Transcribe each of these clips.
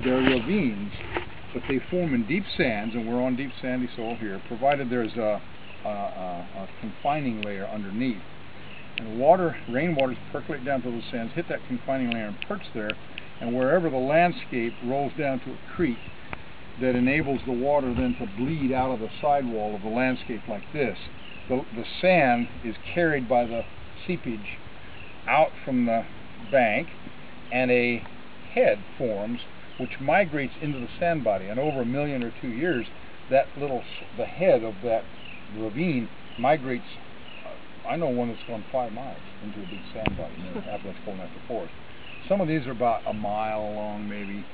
They're ravines, but they form in deep sands, and we're on deep sandy soil here, provided there's a confining layer underneath. And rainwaters percolate down to those sands, hit that confining layer and perch there, and wherever the landscape rolls down to a creek that enables the water then to bleed out of the sidewall of the landscape like this, the sand is carried by the seepage out from the bank, and a head forms which migrates into the sand body, and over 1 million or 2 years the head of that ravine migrates. I know one that's gone 5 miles into a big sand body near Appalachian National Forest. Some of these are about a mile long maybe,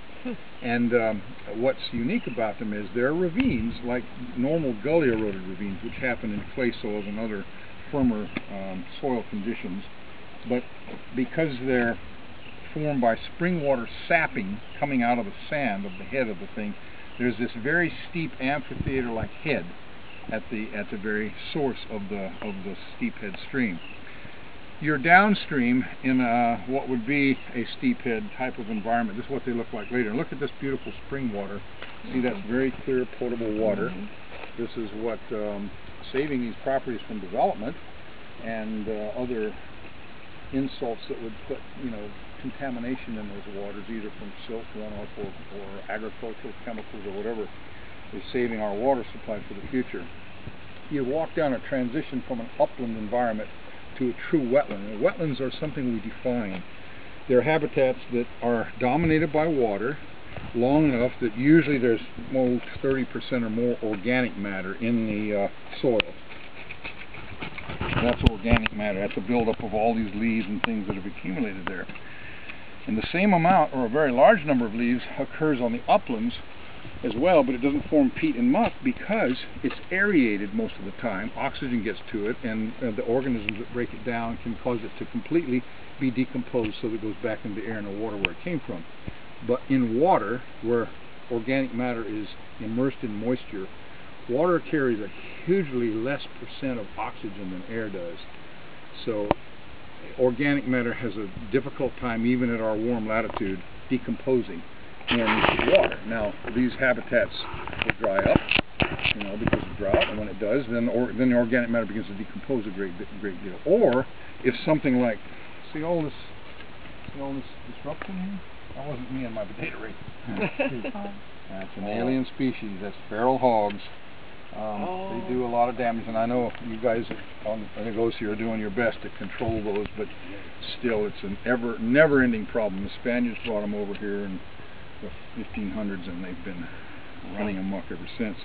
and what's unique about them is they're ravines like normal gully eroded ravines, which happen in clay soils and other firmer soil conditions, but because they're formed by spring water sapping coming out of the sand of the head of the thing, there's this very steep amphitheater like head at the very source of the Steephead stream. You're downstream in what would be a Steephead type of environment. This is what they look like later. Look at this beautiful spring water. See, that's very clear potable water. This is what saving these properties from development and other insults that would put contamination in those waters, either from silt runoff or agricultural chemicals or whatever, is saving our water supply for the future. You walk down a transition from an upland environment to a true wetland. And wetlands are something we define. They're habitats that are dominated by water long enough that usually there's 30% or more organic matter in the soil. That's organic matter. That's a buildup of all these leaves and things that have accumulated there. And the same amount, or a very large number of leaves, occurs on the uplands as well, but it doesn't form peat and muck because it's aerated most of the time. Oxygen gets to it, and the organisms that break it down can cause it to completely be decomposed so that it goes back into the air and the water where it came from. But in water, where organic matter is immersed in moisture, water carries a hugely less percent of oxygen than air does. So organic matter has a difficult time, even at our warm latitude, decomposing in water. Now, these habitats will dry up, because of drought, and when it does, then the organic matter begins to decompose a great deal. Or if something like, see all this disruption here? That wasn't me and my potato rake. That's an alien species. That's feral hogs. They do a lot of damage, and I know you guys on the Ghost here are doing your best to control those, but still, it's an never-ending problem. The Spaniards brought them over here in the 1500s, and they've been running amok ever since.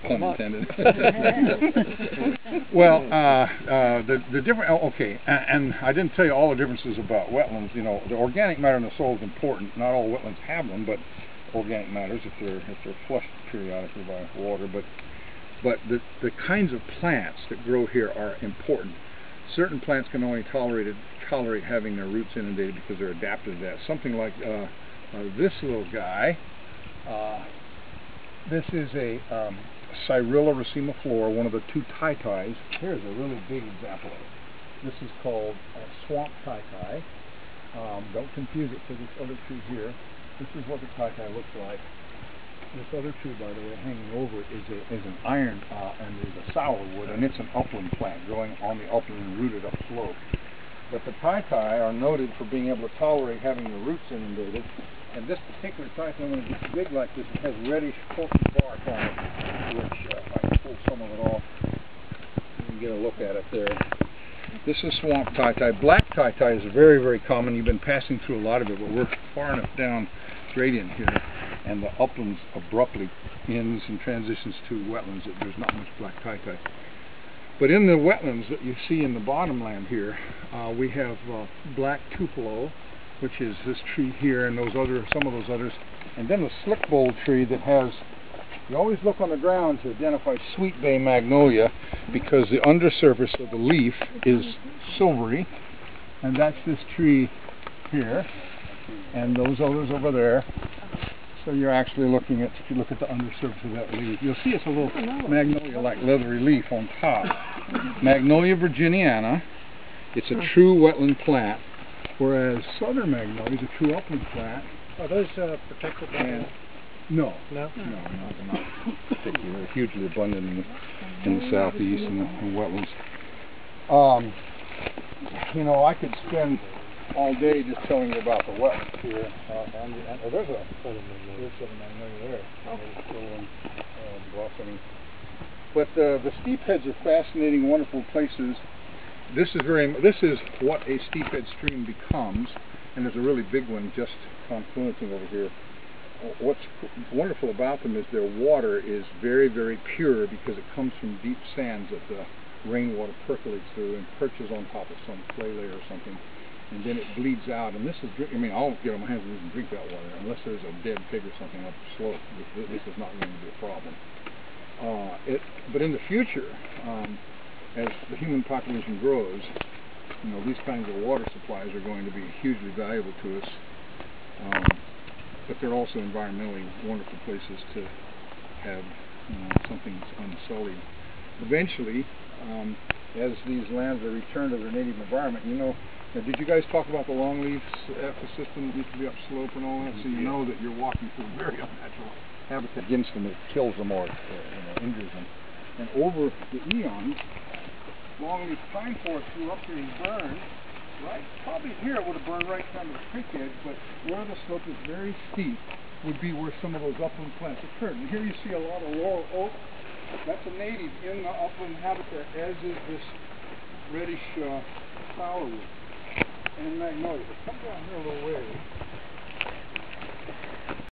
Pun intended. Well, the different. Okay, and I didn't tell you all the differences about wetlands. The organic matter in the soil is important. Not all wetlands have them, but organic matters if they're flushed periodically by water. But the kinds of plants that grow here are important. Certain plants can only tolerate having their roots inundated because they're adapted to that. Something like this little guy. This is a Cyrilla racemiflora, one of the 2 tai-tais. Here's a really big example of it. This is called swamp tai-tai. Don't confuse it with this other tree here. This is what the tai-tai looks like. This other tree, by the way, hanging over it is an iron and is a sourwood, and it's an upland plant growing on the upland and rooted upslope. But the tai-tai are noted for being able to tolerate having the roots inundated. And this particular tai-tai, when it gets big like this, it has reddish pulpy bark on it, which if I can pull some of it off, you can get a look at it there. This is swamp tai-tai. Black tai-tai is very, very common. You've been passing through a lot of it, but we're far enough down gradient here, and the uplands abruptly ends and transitions to wetlands that there's not much black tai-tai. But in the wetlands that you see in the bottomland here, we have black tupelo, which is this tree here, and some of those others, and then the slick bowl tree that has. You always look on the ground to identify sweet bay magnolia because the undersurface of the leaf is silvery, and that's this tree here, and those others over there. So you're actually looking at, if you look at the undersurface of that leaf, you'll see it's a little magnolia-like leathery leaf on top. Magnolia virginiana, it's a true wetland plant, whereas southern magnolia is a true upland plant, Are those protected by And no, no? no, not particularly. They're hugely abundant in the southeast and wetlands. You know, I could spend all day just telling you about the wetlands here. There's a magnolia there. Still one blossoming. But the steepheads are fascinating, wonderful places. This is what a steephead stream becomes, and there's a really big one just confluencing over here. What's wonderful about them is their water is very, very pure because it comes from deep sands that the rainwater percolates through and perches on top of some clay layer or something, and then it bleeds out. And this is, I mean, I'll get on my hands and even drink that water unless there's a dead pig or something up the slope. This is not going to be a problem. But in the future, as the human population grows, you know, these kinds of water supplies are going to be hugely valuable to us. But they're also environmentally wonderful places to have, you know, something unsullied. Eventually, as these lands are returned to their native environment, you know, did you guys talk about the longleaf ecosystem that used to be upslope and all that? So you know that you're walking through very unnatural habitat against them. It kills them or injures them. And over the eons, longleaf pine forest grew up here and burned. Right, probably here it would have burned right down to the creek edge, but where the slope is very steep would be where some of those upland plants occurred. And here you see a lot of laurel oak. That's a native in the upland habitat, as is this reddish flowerwood and magnolia. But come down here a little ways.